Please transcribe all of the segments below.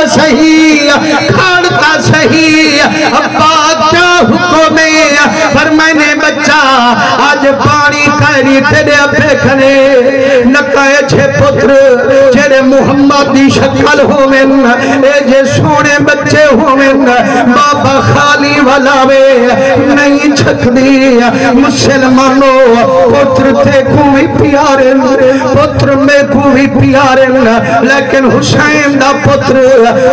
صحیح کھاڑتا صحیح ابا کیا حکم ہے پر میں نے بچہ آج پانی کاری تیرے ابے کھنے نکائے چھے پتر جیرے محمد دی شکل ہومن اے جے سونے بچے ہومن بابا خالی والا وے نہیں چھک دی مسلمانوں پتر تھے کوئی پیارے پتر میں کوئی پیارے لیکن حسین دا پتر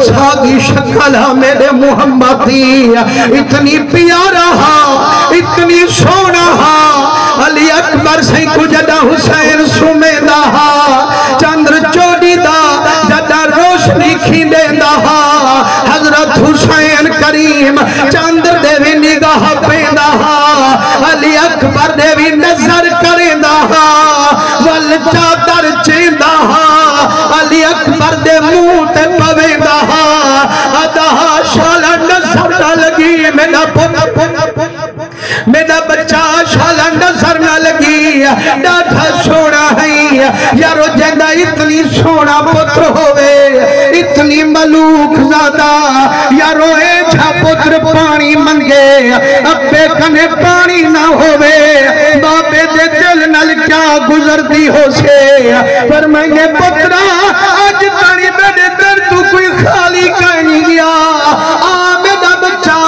سادی شکل میرے محمد دی اتنی پیارا اتنی سونا علی اکبر سے کو جدا حسین سمیدہ چندر چوڑی دا جدا روشنی کھیندے دا حضرت حسین کریم چندر دیوی نگاہ پیدا علی اکبر دیوی نظر کریندہ ول چادر چیندہ علی اکبر دے منہ تے پویندہ ادا شالا نظر نہ لگی میرا بچہ شالا نظر نہ لگی ڈاٹھا سونا ہے یارو جندہ اتنی سونا پتر ہوئے اتنی ملوک زادہ یارو ایچھا پتر پانی منگے ابے کنے پانی نہ ہوئے بابے دے دل نل کیا گزر دی ہو سے پر میں نے پترہ آج تانی میرے در تو کوئی خالی کہنی گیا میرا بچہ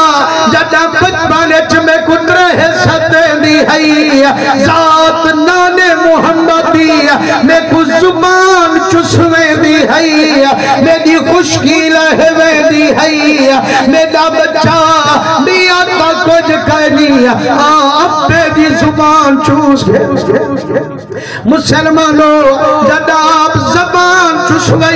جدا بچپانے چمیں کترے ہے ستیں دی ہے ذات نان محمدی میں کو زبان چسویں دی ہے میری خشکی لہویں دی ہے میرا بچہ دیا تا کچھ کہنی اپنے دی زبان چوس گئے مسلمانوں جدا آپ زبان چسویں